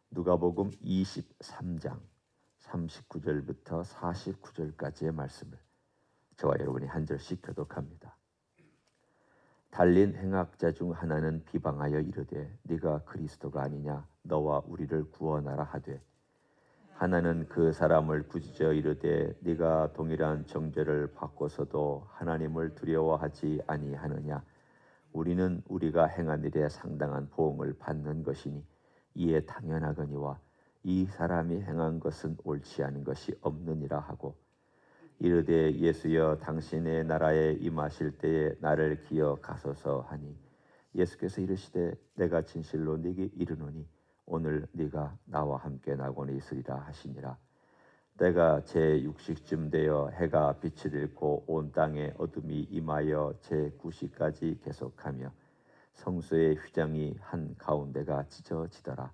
누가복음 23장 39절부터 49절까지의 말씀을 저와 여러분이 한 절씩 교독합니다. 달린 행악자 중 하나는 비방하여 이르되 네가 그리스도가 아니냐 너와 우리를 구원하라 하되, 하나는 그 사람을 꾸짖어 이르되 네가 동일한 정죄를 받고서도 하나님을 두려워하지 아니하느냐. 우리는 우리가 행한 일에 상당한 보응을 받는 것이니 이에 당연하거니와 이 사람이 행한 것은 옳지 않은 것이 없느니라 하고, 이르되 예수여 당신의 나라에 임하실 때에 나를 기억하소서 하니, 예수께서 이르시되 내가 진실로 네게 이르노니 오늘 네가 나와 함께 낙원에 있으리라 하시니라. 때가 제6시쯤 되어 해가 빛을 잃고 온 땅에 어둠이 임하여 제9시까지 계속하며 성소의 휘장이 한 가운데가 찢어지더라.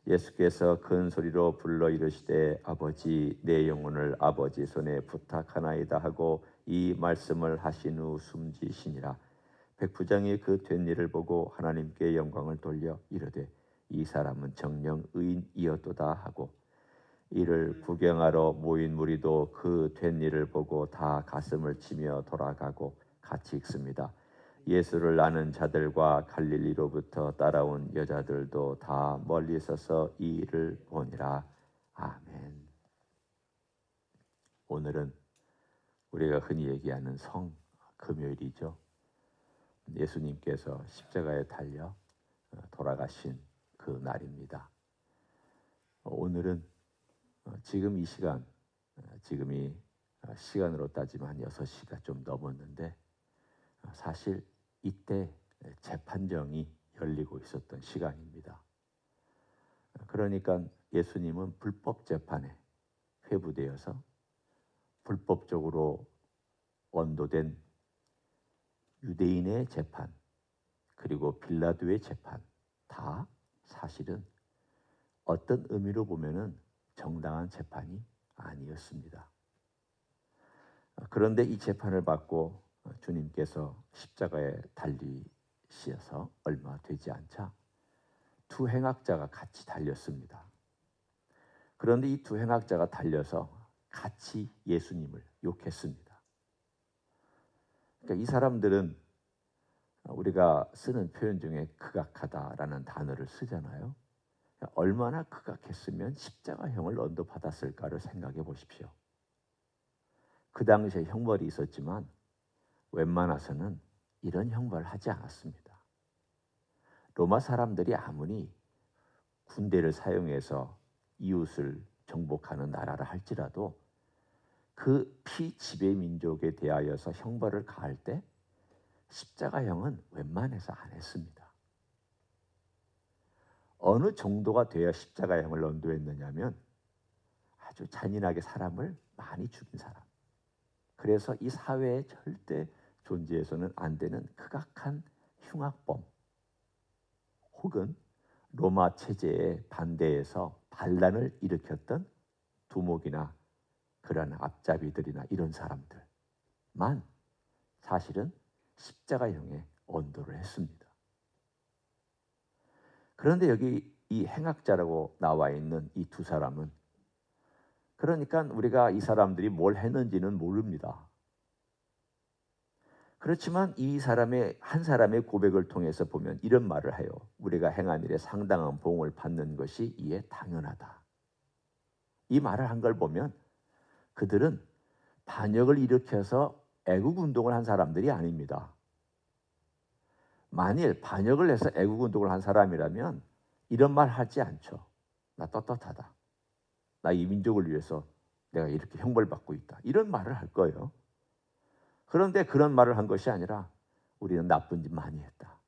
예수께서 큰 소리로 불러 이르시되 아버지 내 영혼을 아버지 손에 부탁하나이다 하고 이 말씀을 하신 후 숨지시니라. 백부장이 그 된 일을 보고 하나님께 영광을 돌려 이르되 이 사람은 정녕 의인이었도다 하고, 이를 구경하러 모인 무리도 그 된 일을 보고 다 가슴을 치며 돌아가고 같이 읽습니다. 예수를 아는 자들과 갈릴리로부터 따라온 여자들도 다 멀리 서서 이 일을 보니라. 아멘. 오늘은 우리가 흔히 얘기하는 성 금요일이죠. 예수님께서 십자가에 달려 돌아가신 그 날입니다. 오늘은 지금 이 시간, 지금이 시간으로 따지면 한 6시가 좀 넘었는데, 사실 이때 재판정이 열리고 있었던 시간입니다. 그러니까 예수님은 불법 재판에 회부되어서 불법적으로 언도된 유대인의 재판, 그리고 빌라도의 재판, 다 사실은 어떤 의미로 보면은 정당한 재판이 아니었습니다. 그런데 이 재판을 받고 주님께서 십자가에 달리셔서 얼마 되지 않자 두 행악자가 같이 달렸습니다. 그런데 이 두 행악자가 달려서 같이 예수님을 욕했습니다. 그러니까 이 사람들은 우리가 쓰는 표현 중에 극악하다라는 단어를 쓰잖아요. 얼마나 극악했으면 십자가형을 언도받았을까를 생각해 보십시오. 그 당시에 형벌이 있었지만 웬만해서는 이런 형벌을 하지 않았습니다. 로마 사람들이 아무리 군대를 사용해서 이웃을 정복하는 나라라 할지라도 그 피지배 민족에 대하여서 형벌을 가할 때 십자가형은 웬만해서 안 했습니다. 어느 정도가 돼야 십자가형을 언도했느냐면 아주 잔인하게 사람을 많이 죽인 사람. 그래서 이 사회에 절대 존재해서는 안 되는 극악한 흉악범, 혹은 로마 체제에 반대해서 반란을 일으켰던 두목이나 그런 앞잡이들이나 이런 사람들만 사실은 십자가형에 언도를 했습니다. 그런데 여기 이 행악자라고 나와 있는 이 두 사람은, 그러니까 우리가 이 사람들이 뭘 했는지는 모릅니다. 그렇지만 이 사람의 한 사람의 고백을 통해서 보면 이런 말을 해요. 우리가 행한 일에 상당한 보응을 받는 것이 이에 당연하다. 이 말을 한 걸 보면 그들은 반역을 일으켜서 애국운동을 한 사람들이 아닙니다. 만일 반역을 해서 애국운동을 한 사람이라면 이런 말 하지 않죠. 나 떳떳하다. 나 이 민족을 위해서 내가 이렇게 형벌받고 있다. 이런 말을 할 거예요. 그런데 그런 말을 한 것이 아니라 우리는 나쁜 짓 많이 했다.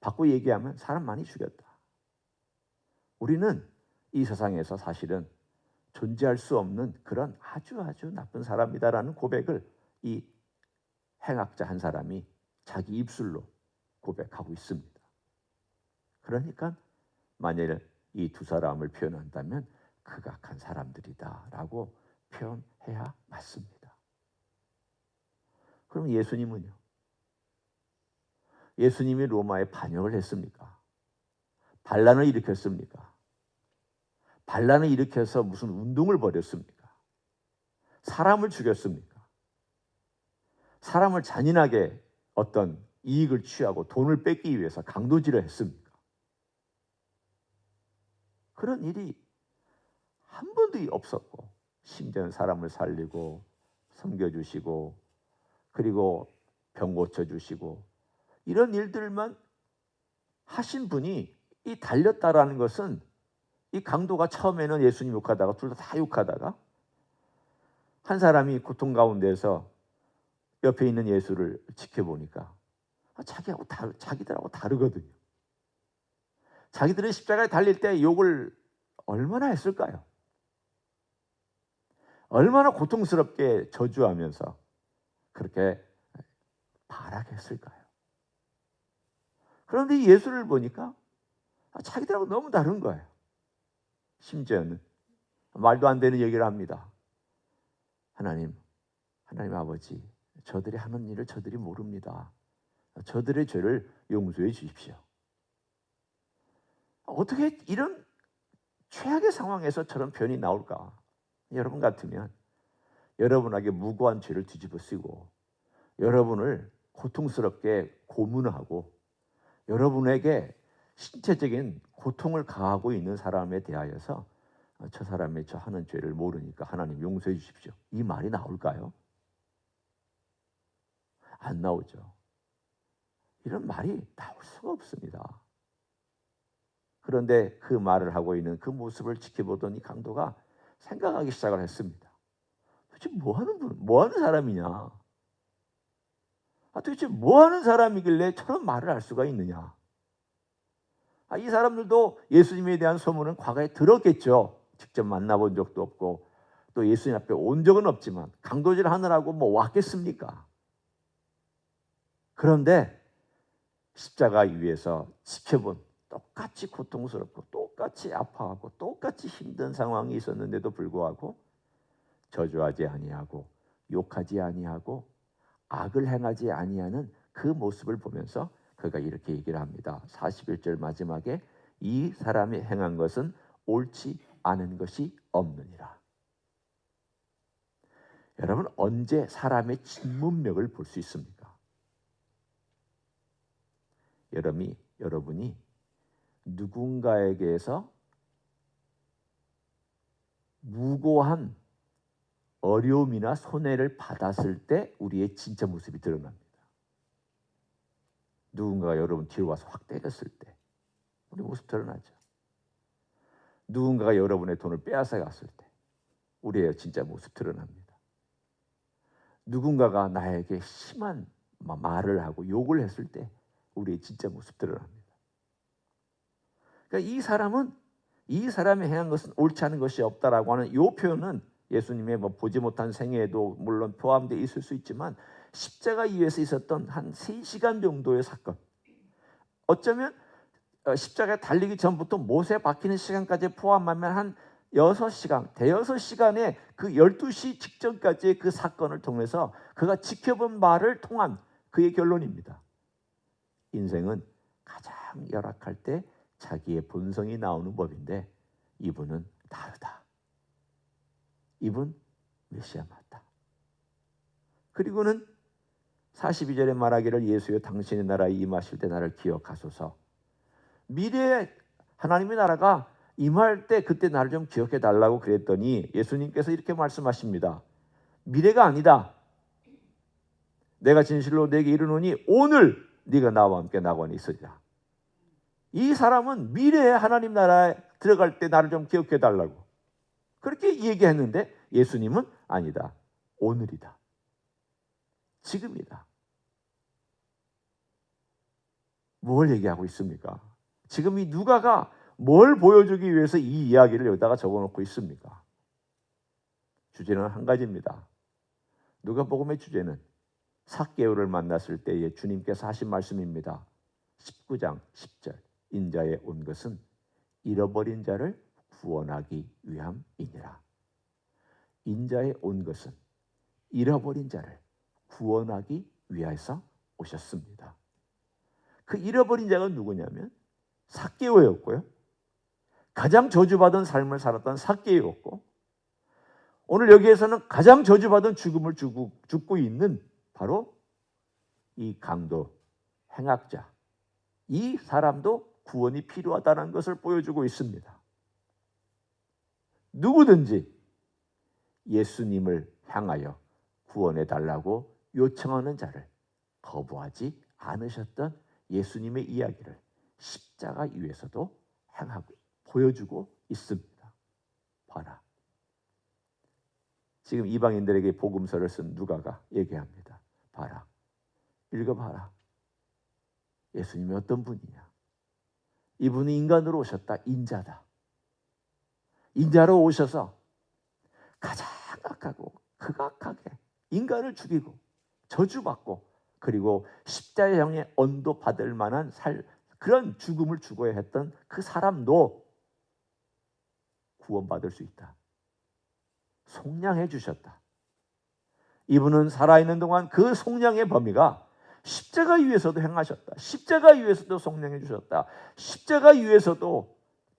바꿔 얘기하면 사람 많이 죽였다. 우리는 이 세상에서 사실은 존재할 수 없는 그런 아주 나쁜 사람이다라는 고백을 이 행악자 한 사람이 자기 입술로 고백하고 있습니다. 그러니까 만일 이 두 사람을 표현한다면 극악한 사람들이다라고 표현해야 맞습니다. 그럼 예수님은요? 예수님이 로마에 반역을 했습니까? 반란을 일으켰습니까? 반란을 일으켜서 무슨 운동을 벌였습니까? 사람을 죽였습니까? 사람을 잔인하게 어떤 이익을 취하고 돈을 뺏기 위해서 강도질을 했습니까? 그런 일이 한 번도 없었고, 심지어는 사람을 살리고 섬겨주시고 그리고 병 고쳐주시고 이런 일들만 하신 분이 이 달렸다라는 것은, 이 강도가 처음에는 예수님 욕하다가 둘 다 욕하다가 한 사람이 고통 가운데서 옆에 있는 예수를 지켜보니까 자기들하고 다르거든요. 자기들은 십자가에 달릴 때 욕을 얼마나 했을까요? 얼마나 고통스럽게 저주하면서 그렇게 발악했을까요? 그런데 예수를 보니까 자기들하고 너무 다른 거예요. 심지어는 말도 안 되는 얘기를 합니다. 하나님 아버지, 저들이 하는 일을 저들이 모릅니다. 저들의 죄를 용서해 주십시오. 어떻게 이런 최악의 상황에서 저런 표현이 나올까? 여러분 같으면 여러분에게 무고한 죄를 뒤집어 쓰고 여러분을 고통스럽게 고문하고 여러분에게 신체적인 고통을 가하고 있는 사람에 대하여서 저 사람이 저 하는 죄를 모르니까 하나님 용서해 주십시오, 이 말이 나올까요? 안 나오죠. 이런 말이 나올 수가 없습니다. 그런데 그 말을 하고 있는 그 모습을 지켜보던 이 강도가 생각하기 시작을 했습니다. 도대체 뭐 하는 사람이냐? 도대체 뭐 하는 사람이길래 저런 말을 할 수가 있느냐? 이 사람들도 예수님에 대한 소문은 과거에 들었겠죠. 직접 만나본 적도 없고 또 예수님 앞에 온 적은 없지만 강도질 하느라고 뭐 왔겠습니까? 그런데 십자가 위에서 지켜본, 똑같이 고통스럽고 똑같이 아파하고 똑같이 힘든 상황이 있었는데도 불구하고 저주하지 아니하고 욕하지 아니하고 악을 행하지 아니하는 그 모습을 보면서 그가 이렇게 얘기를 합니다. 41절 마지막에 이 사람이 행한 것은 옳지 않은 것이 없느니라. 여러분, 언제 사람의 진문맥을 볼 수 있습니까? 여러분이 누군가에게서 무고한 어려움이나 손해를 받았을 때 우리의 진짜 모습이 드러납니다. 누군가가 여러분 뒤로 와서 확 때렸을 때 우리 모습 드러나죠. 누군가가 여러분의 돈을 빼앗아 갔을 때 우리의 진짜 모습 드러납니다. 누군가가 나에게 심한 말을 하고 욕을 했을 때 우리의 진짜 모습 드러납니다. 그러니까 이 사람이 행한 것은 옳지 않은 것이 없다라고 하는 이 표현은 예수님의 보지 못한 생애에도 물론 포함되어 있을 수 있지만 십자가 위에서 있었던 한 3시간 정도의 사건, 어쩌면 십자가에 달리기 전부터 못에 박히는 시간까지 포함하면 한 6시간, 대여섯 시간의 그 12시 직전까지의 그 사건을 통해서 그가 지켜본 바를 통한 그의 결론입니다. 인생은 가장 열악할 때 자기의 본성이 나오는 법인데 이분은 다르다. 이분 메시아 맞다. 그리고는 42절에 말하기를 예수여 당신의 나라에 임하실 때 나를 기억하소서. 미래에 하나님의 나라가 임할 때 그때 나를 좀 기억해 달라고 그랬더니 예수님께서 이렇게 말씀하십니다. 미래가 아니다. 내가 진실로 내게 이르노니 오늘 네가 나와 함께 낙원에 있으리라. 이 사람은 미래에 하나님 나라에 들어갈 때 나를 좀 기억해 달라고 그렇게 얘기했는데 예수님은 아니다. 오늘이다. 지금이다. 뭘 얘기하고 있습니까? 지금 이 누가가 뭘 보여주기 위해서 이 이야기를 여기다가 적어놓고 있습니까? 주제는 한 가지입니다. 누가복음의 주제는 삭개오를 만났을 때에 주님께서 하신 말씀입니다. 19장 10절 인자에 온 것은 잃어버린 자를 구원하기 위함이니라. 인자에 온 것은 잃어버린 자를 구원하기 위해서 오셨습니다. 그 잃어버린 자가 누구냐면 삭개오였고요. 가장 저주받은 삶을 살았던 삭개오였고, 오늘 여기에서는 가장 저주받은 죽음을 죽고 있는 바로 이 강도, 행악자, 이 사람도 구원이 필요하다는 것을 보여주고 있습니다. 누구든지 예수님을 향하여 구원해 달라고 요청하는 자를 거부하지 않으셨던 예수님의 이야기를 십자가 위에서도 행하고 보여주고 있습니다. 봐라. 지금 이방인들에게 복음서를 쓴 누가가 얘기합니다. 봐라. 읽어봐라. 예수님이 어떤 분이냐. 이분이 인간으로 오셨다. 인자다. 인자로 오셔서 가장 악하고 극악하게 인간을 죽이고 저주받고 그리고 십자가형의 언도 받을 만한 그런 죽음을 죽어야 했던 그 사람도 구원받을 수 있다. 속량해 주셨다. 이분은 살아있는 동안 그 속량의 범위가 십자가 위에서도 행하셨다. 십자가 위에서도 속량해 주셨다. 십자가 위에서도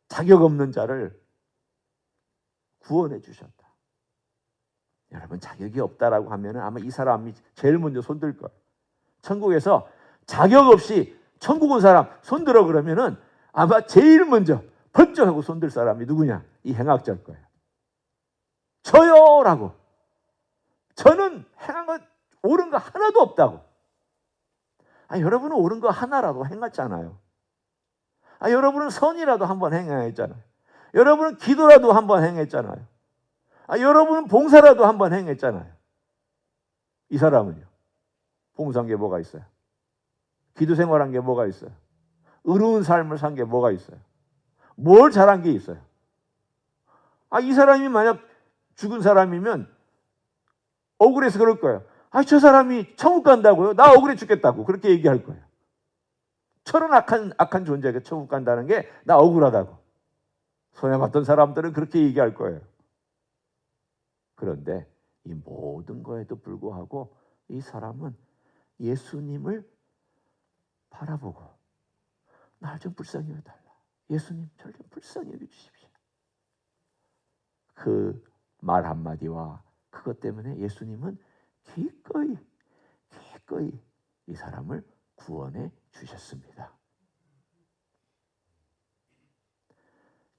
자격 없는 자를 구원해 주셨다. 여러분, 자격이 없다라고 하면 아마 이 사람이 제일 먼저 손들 거예요. 천국에서 자격 없이 천국 온 사람 손들어 그러면은 아마 제일 먼저 번쩍 하고 손들 사람이 누구냐? 이 행악자일 거예요. 저요라고. 저는 행한 거 옳은 거 하나도 없다고. 여러분은 옳은 거 하나라도 행했잖아요. 여러분은 선이라도 한번 행했잖아요. 여러분은 기도라도 한번 행했잖아요. 여러분은 봉사라도 한번 행했잖아요. 이 사람은요. 봉사한 게 뭐가 있어요? 기도 생활한 게 뭐가 있어요? 의로운 삶을 산 게 뭐가 있어요? 뭘 잘한 게 있어요? 이 사람이 만약 죽은 사람이면 억울해서 그럴 거예요. 저 사람이 천국 간다고요? 나 억울해 죽겠다고 그렇게 얘기할 거예요. 저런 악한 존재가 천국 간다는 게 나 억울하다고. 손해봤던 사람들은 그렇게 얘기할 거예요. 그런데 이 모든 거에도 불구하고 이 사람은 예수님을 바라보고 날 좀 불쌍히 여겨달라. 예수님, 저를 좀 불쌍히 여겨주십시오. 그 말 한마디와 그것 때문에 예수님은 기꺼이 이 사람을 구원해 주셨습니다.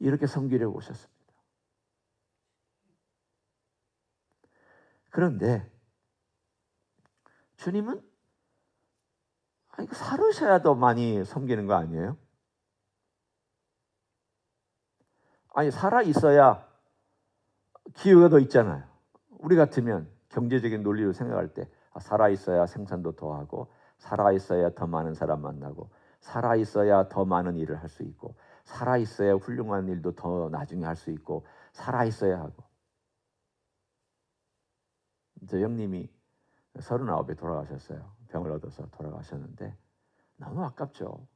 이렇게 섬기려고 오셨습니다. 그런데 주님은 이거 살으셔야 더 많이 섬기는 거 아니에요? 살아 있어야 기회가 더 있잖아요. 우리 같으면 경제적인 논리로 생각할 때 살아 있어야 생산도 더 하고, 살아 있어야 더 많은 사람 만나고, 살아 있어야 더 많은 일을 할 수 있고, 살아 있어야 훌륭한 일도 더 나중에 할 수 있고, 살아 있어야 하고. 저 형님이 39에 돌아가셨어요. 병을 얻어서 돌아가셨는데 너무 아깝죠.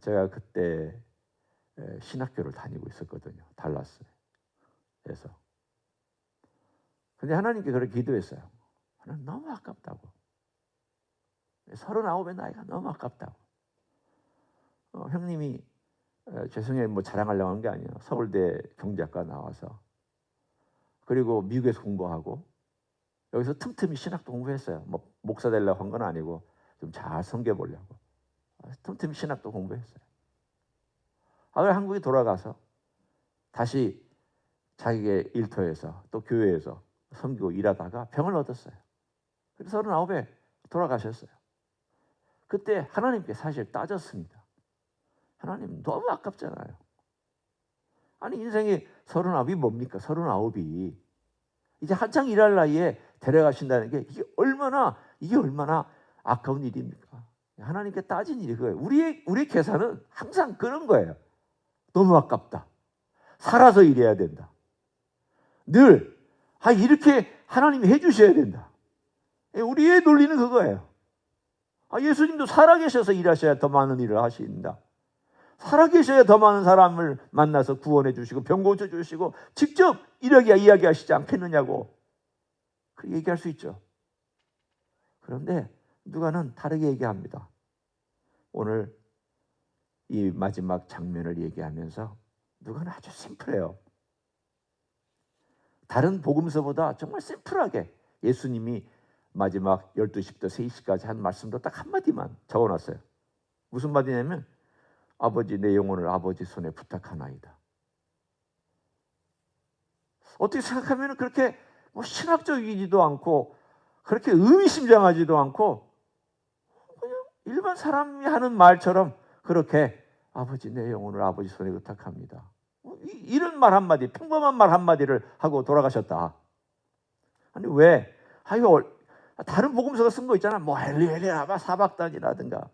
제가 그때 신학교를 다니고 있었거든요. 달라스에서. 근데 하나님께 그렇게 기도했어요. 하나님, 너무 아깝다고. 39의 나이가 너무 아깝다고. 형님이 죄송해요, 자랑하려고 하는 게 아니에요. 서울대 경제학과 나와서 그리고 미국에서 공부하고 여기서 틈틈이 신학도 공부했어요. 목사 되려고 한 건 아니고 좀 잘 섬겨보려고 틈틈이 신학도 공부했어요. 그래 한국에 돌아가서 다시 자기의 일터에서 또 교회에서 섬기고 일하다가 병을 얻었어요. 그래서 39에 돌아가셨어요. 그때 하나님께 사실 따졌습니다. 하나님, 너무 아깝잖아요. 인생이 39이 뭡니까? 39이 이제 한창 일할 나이에 데려가신다는 게 이게 얼마나 아까운 일입니까? 하나님께 따진 일이 그거예요. 우리의 계산은 항상 그런 거예요. 너무 아깝다. 살아서 일해야 된다. 늘 이렇게 하나님이 해주셔야 된다. 우리의 논리는 그거예요. 예수님도 살아계셔서 일하셔야 더 많은 일을 하신다. 살아계셔야 더 많은 사람을 만나서 구원해 주시고 병 고쳐주시고 직접 이야기하시지 않겠느냐고 그렇게 얘기할 수 있죠. 그런데 누가는 다르게 얘기합니다. 오늘 이 마지막 장면을 얘기하면서 누가는 아주 심플해요. 다른 복음서보다 정말 심플하게 예수님이 마지막 12시부터 3시까지 한 말씀도 딱 한마디만 적어놨어요. 무슨 말이냐면 아버지 내 영혼을 아버지 손에 부탁하나이다. 어떻게 생각하면 그렇게 신학적이지도 않고 그렇게 의미심장하지도 않고 그냥 일반 사람이 하는 말처럼 그렇게 아버지 내 영혼을 아버지 손에 부탁합니다. 이런 말 한마디, 평범한 말 한마디를 하고 돌아가셨다. 아니 왜? 다른 복음서가 쓴 거 있잖아. 뭐 엘리엘리아바 사박단이라든가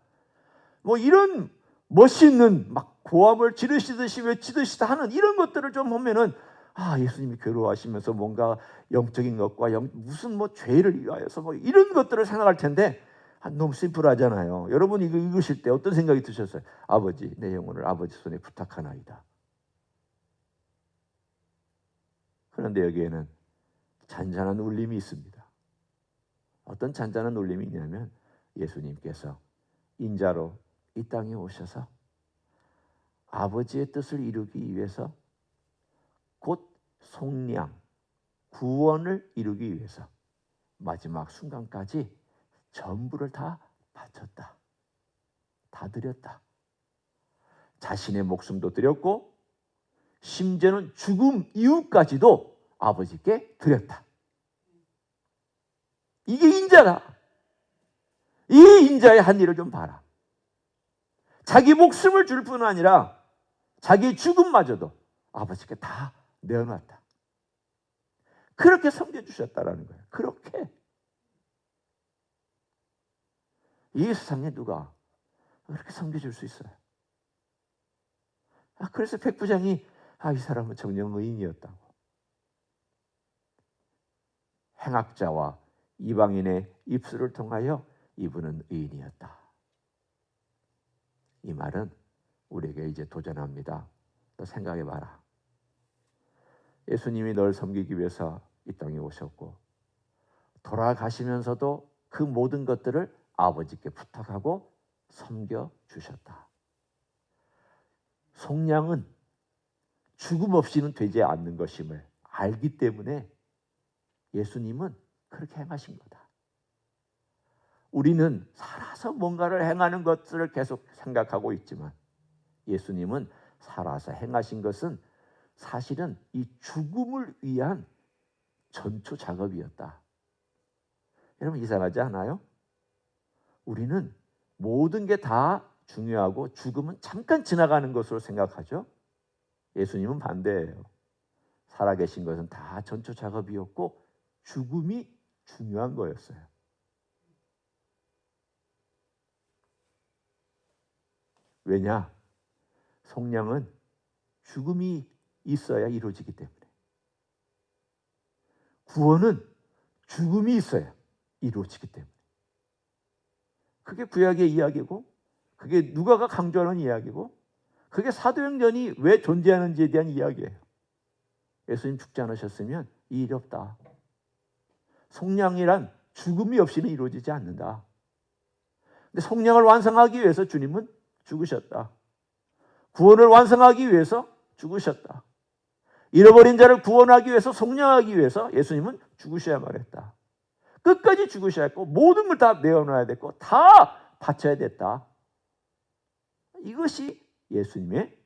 뭐 이런 멋있는 막 고함을 지르시듯이 외치듯이 하는 이런 것들을 좀 보면은 예수님이 괴로워하시면서 뭔가 영적인 것과 무슨 뭐 죄를 위하여서 뭐 이런 것들을 생각할 텐데 너무 심플하잖아요. 여러분 이거 읽으실 때 어떤 생각이 드셨어요? 아버지 내 영혼을 아버지 손에 부탁하나이다. 그런데 여기에는 잔잔한 울림이 있습니다. 어떤 잔잔한 울림이 있냐면 예수님께서 인자로 이 땅에 오셔서 아버지의 뜻을 이루기 위해서 곧 속량, 구원을 이루기 위해서 마지막 순간까지 전부를 다 바쳤다. 다 드렸다. 자신의 목숨도 드렸고 심지어는 죽음 이후까지도 아버지께 드렸다. 이게 인자다. 이 인자의 한 일을 좀 봐라. 자기 목숨을 줄 뿐 아니라 자기의 죽음마저도 아버지께 다 내어놨다. 그렇게 섬겨주셨다라는 거예요. 그렇게. 이 세상에 누가 그렇게 섬겨줄 수 있어요? 그래서 백부장이 이 사람은 정녕 의인이었다고. 행악자와 이방인의 입술을 통하여 이분은 의인이었다. 이 말은 우리에게 이제 도전합니다. 너 생각해봐라. 예수님이 널 섬기기 위해서 이 땅에 오셨고 돌아가시면서도 그 모든 것들을 아버지께 부탁하고 섬겨주셨다. 속량은 죽음 없이는 되지 않는 것임을 알기 때문에 예수님은 그렇게 행하신 거다. 우리는 살아서 뭔가를 행하는 것들을 계속 생각하고 있지만 예수님은 살아서 행하신 것은 사실은 이 죽음을 위한 전초 작업이었다. 여러분 이상하지 않아요? 우리는 모든 게 다 중요하고 죽음은 잠깐 지나가는 것으로 생각하죠. 예수님은 반대예요. 살아계신 것은 다 전초 작업이었고 죽음이 중요한 거였어요. 왜냐? 속량은 죽음이 있어야 이루어지기 때문에. 구원은 죽음이 있어야 이루어지기 때문에. 그게 구약의 이야기고 그게 누가가 강조하는 이야기고 그게 사도행전이 왜 존재하는지에 대한 이야기예요. 예수님 죽지 않으셨으면 이 일이 없다. 속량이란 죽음이 없이는 이루어지지 않는다. 근데 속량을 완성하기 위해서 주님은 죽으셨다. 구원을 완성하기 위해서 죽으셨다. 잃어버린 자를 구원하기 위해서 속량하기 위해서 예수님은 죽으셔야만 했다. 끝까지 죽으셔야 했고 모든 걸 다 내어놔야 됐고 다 바쳐야 됐다. 이것이 예수님의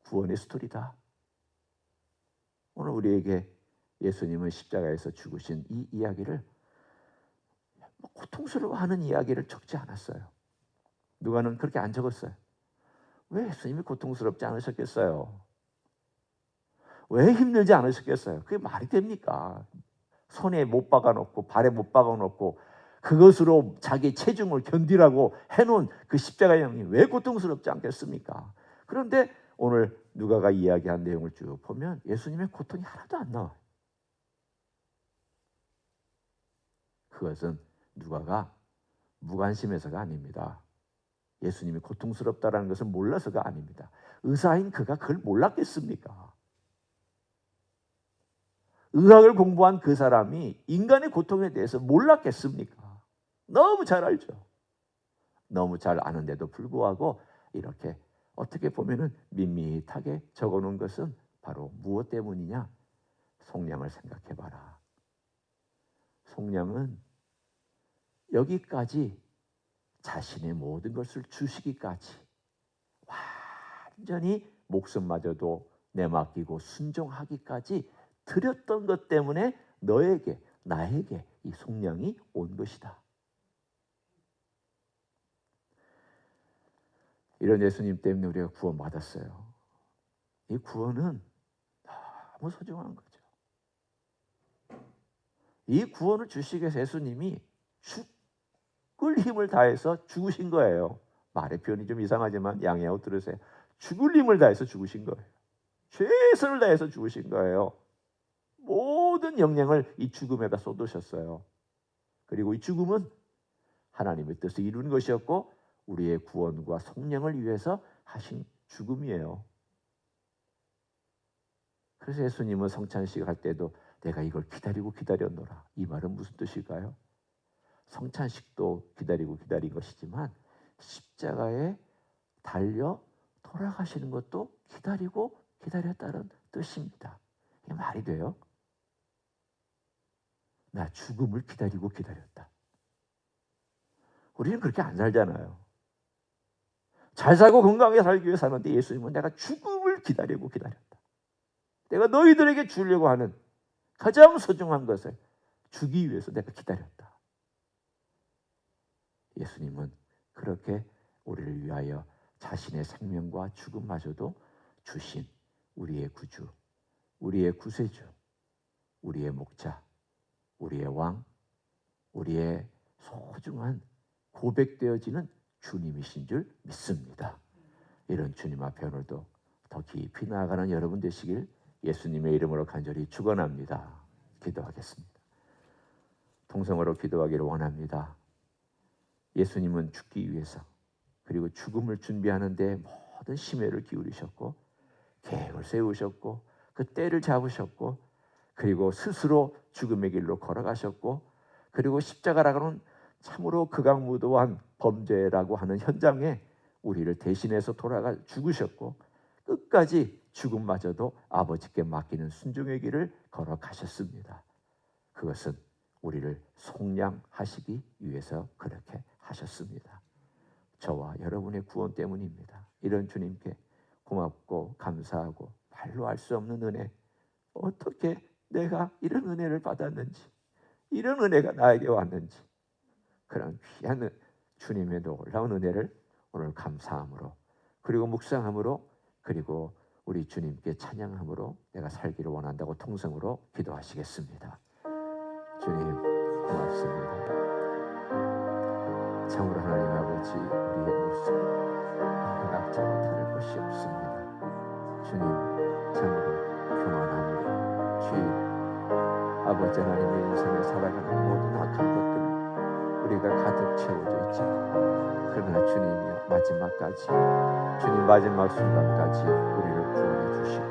구원의 스토리다. 오늘 우리에게 예수님은 십자가에서 죽으신 이 이야기를 고통스러워하는 이야기를 적지 않았어요. 누가는 그렇게 안 적었어요. 왜 예수님이 고통스럽지 않으셨겠어요? 왜 힘들지 않으셨겠어요? 그게 말이 됩니까? 손에 못 박아놓고 발에 못 박아놓고 그것으로 자기 체중을 견디라고 해놓은 그 십자가의 형이 왜 고통스럽지 않겠습니까? 그런데 오늘 누가가 이야기한 내용을 쭉 보면 예수님의 고통이 하나도 안 나와요. 그것은 누가가 무관심해서가 아닙니다. 예수님이 고통스럽다는 것을 몰라서가 아닙니다. 의사인 그가 그걸 몰랐겠습니까? 의학을 공부한 그 사람이 인간의 고통에 대해서 몰랐겠습니까? 너무 잘 알죠. 너무 잘 아는데도 불구하고 이렇게 어떻게 보면은 밋밋하게 적어놓은 것은 바로 무엇 때문이냐? 속량을 생각해봐라. 속량은 여기까지 자신의 모든 것을 주시기까지 완전히 목숨마저도 내맡기고 순종하기까지 드렸던 것 때문에 너에게, 나에게 이 속량이 온 것이다. 이런 예수님 때문에 우리가 구원받았어요. 이 구원은 너무 소중한 거죠. 이 구원을 주시기 위해서 예수님이 죽을 힘을 다해서 죽으신 거예요. 말의 표현이 좀 이상하지만 양해하고 들으세요. 죽을 힘을 다해서 죽으신 거예요. 최선을 다해서 죽으신 거예요. 모든 영향을 이 죽음에다 쏟으셨어요. 그리고 이 죽음은 하나님의 뜻을 이룬 것이었고 우리의 구원과 속량을 위해서 하신 죽음이에요. 그래서 예수님은 성찬식 할 때도 내가 이걸 기다리고 기다렸노라. 이 말은 무슨 뜻일까요? 성찬식도 기다리고 기다린 것이지만 십자가에 달려 돌아가시는 것도 기다리고 기다렸다는 뜻입니다. 이게 말이 돼요? 나 죽음을 기다리고 기다렸다. 우리는 그렇게 안 살잖아요. 잘 살고 건강하게 살기 위해 사는데 예수님은 내가 죽음을 기다리고 기다렸다. 내가 너희들에게 주려고 하는 가장 소중한 것을 주기 위해서 내가 기다렸다. 예수님은 그렇게 우리를 위하여 자신의 생명과 죽음마저도 주신 우리의 구주, 우리의 구세주, 우리의 목자, 우리의 왕, 우리의 소중한 고백되어지는 주님이신 줄 믿습니다. 이런 주님 앞에 오늘도 더 깊이 나아가는 여러분 되시길 예수님의 이름으로 간절히 축원합니다. 기도하겠습니다. 통성으로 기도하기를 원합니다. 예수님은 죽기 위해서 그리고 죽음을 준비하는 데 모든 심혈을 기울이셨고 계획을 세우셨고 그 때를 잡으셨고 그리고 스스로 죽음의 길로 걸어가셨고 그리고 십자가라고는 참으로 극악무도한 범죄라고 하는 현장에 우리를 대신해서 돌아가 죽으셨고 끝까지 죽음마저도 아버지께 맡기는 순종의 길을 걸어가셨습니다. 그것은 우리를 속량하시기 위해서 그렇게 하셨습니다. 저와 여러분의 구원 때문입니다. 이런 주님께 고맙고 감사하고 말로 알 수 없는 은혜, 어떻게 내가 이런 은혜를 받았는지, 이런 은혜가 나에게 왔는지, 그런 귀한 주님의 놀라운 은혜를 오늘 감사함으로 그리고 묵상함으로 그리고 우리 주님께 찬양함으로 내가 살기를 원한다고 통성으로 기도하시겠습니다. 주님 고맙습니다. 참으로 하나님 아버지 우리의 모습 연락자와 다를 것이 없습니다. 주님 참으로 교만합니다. 주님 아버지 하나님의 인생에 살아가는 모든 악한 것들 우리가 가득 채워져 있잖아요. 그러나 주님이여 마지막까지 주님 마지막 순간까지 우리를 구원해 주시고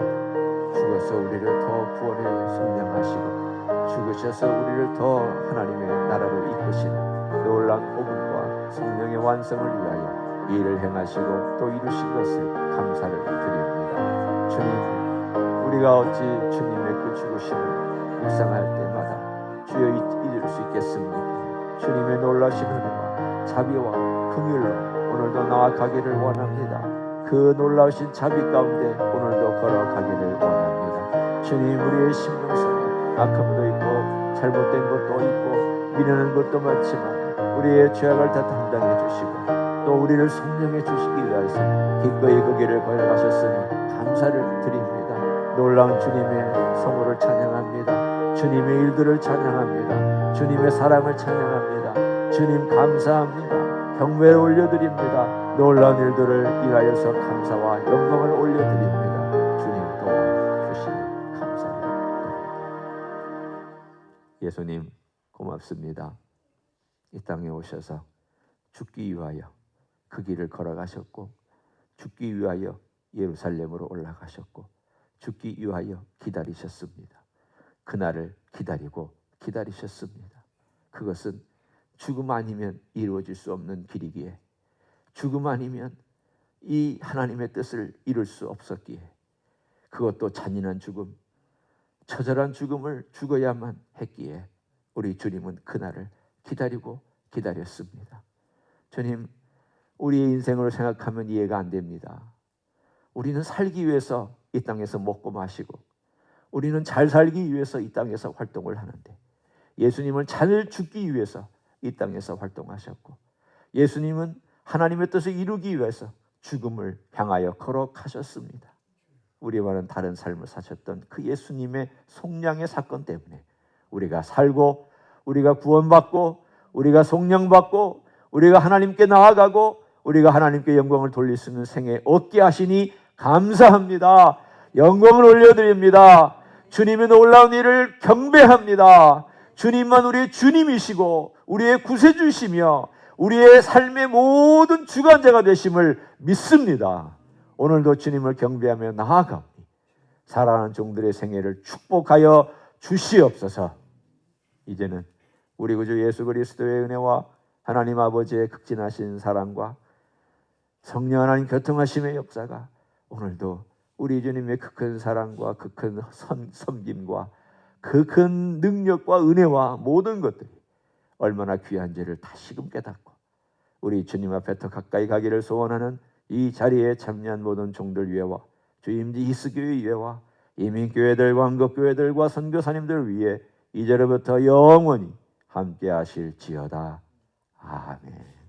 죽어서 우리를 더 구원해 속량하시고 죽으셔서 우리를 더 하나님의 나라로 이끄시는 놀라운 복음과 성령의 완성을 위하여 이 일을 행하시고 또 이루신 것을 감사를 드립니다. 주님 우리가 어찌 주님의 그 죽으심을 묵상할 때마다 주여 잊을 수 있겠습니까? 주님의 놀라신 은혜와 자비와 긍휼로 오늘도 나아가기를 원합니다. 그 놀라우신 자비 가운데 오늘도 걸어가기를 원합니다. 주님 우리의 심령 속에 악함도 있고 잘못된 것도 있고 미련한 것도 많지만 우리의 죄악을 다 담당해 주시고 또 우리를 속량해 주시기 위해서 기꺼이 그 길을 걸어가셨으니 감사를 드립니다. 놀라운 주님의 성호를 찬양합니다. 주님의 일들을 찬양합니다. 주님의 사랑을 찬양합니다. 주님 감사합니다. 경배를 올려드립니다. 놀라운 일들을 위하여서 감사와 영광을 올려드립니다. 주님 도와주시니 감사를 드립니다. 예수님 고맙습니다. 이 땅에 오셔서 죽기 위하여 그 길을 걸어가셨고 죽기 위하여 예루살렘으로 올라가셨고 죽기 위하여 기다리셨습니다. 그날을 기다리고 기다리셨습니다. 그것은 죽음 아니면 이루어질 수 없는 길이기에 죽음 아니면 이 하나님의 뜻을 이룰 수 없었기에 그것도 잔인한 죽음, 처절한 죽음을 죽어야만 했기에 우리 주님은 그날을 기다리고 기다렸습니다. 주님, 우리의 인생을 생각하면 이해가 안 됩니다. 우리는 살기 위해서 이 땅에서 먹고 마시고 우리는 잘 살기 위해서 이 땅에서 활동을 하는데 예수님은 잘 죽기 위해서 이 땅에서 활동하셨고 예수님은 하나님의 뜻을 이루기 위해서 죽음을 향하여 걸어가셨습니다. 우리와는 다른 삶을 사셨던 그 예수님의 속량의 사건 때문에 우리가 살고 우리가 구원받고 우리가 속량받고 우리가 하나님께 나아가고 우리가 하나님께 영광을 돌릴 수 있는 생애 얻게 하시니 감사합니다. 영광을 올려드립니다. 주님의 놀라운 일을 경배합니다. 주님만 우리의 주님이시고 우리의 구세주시며 우리의 삶의 모든 주관자가 되심을 믿습니다. 오늘도 주님을 경배하며 나아가오니 사랑하는 종들의 생애를 축복하여 주시옵소서. 이제는 우리 구주 예수 그리스도의 은혜와 하나님 아버지의 극진하신 사랑과 성령 하나님 교통하심의 역사가 오늘도 우리 주님의 그 큰 사랑과 그 큰 섬김과 그 큰 능력과 은혜와 모든 것들이 얼마나 귀한지를 다시금 깨닫고 우리 주님 앞에 더 가까이 가기를 소원하는 이 자리에 참여한 모든 종들 위에와 주임지 히스교회 위에와 이민교회들과 한국교회들과 선교사님들 위해 이제로부터 영원히 함께 하실지어다. 아멘.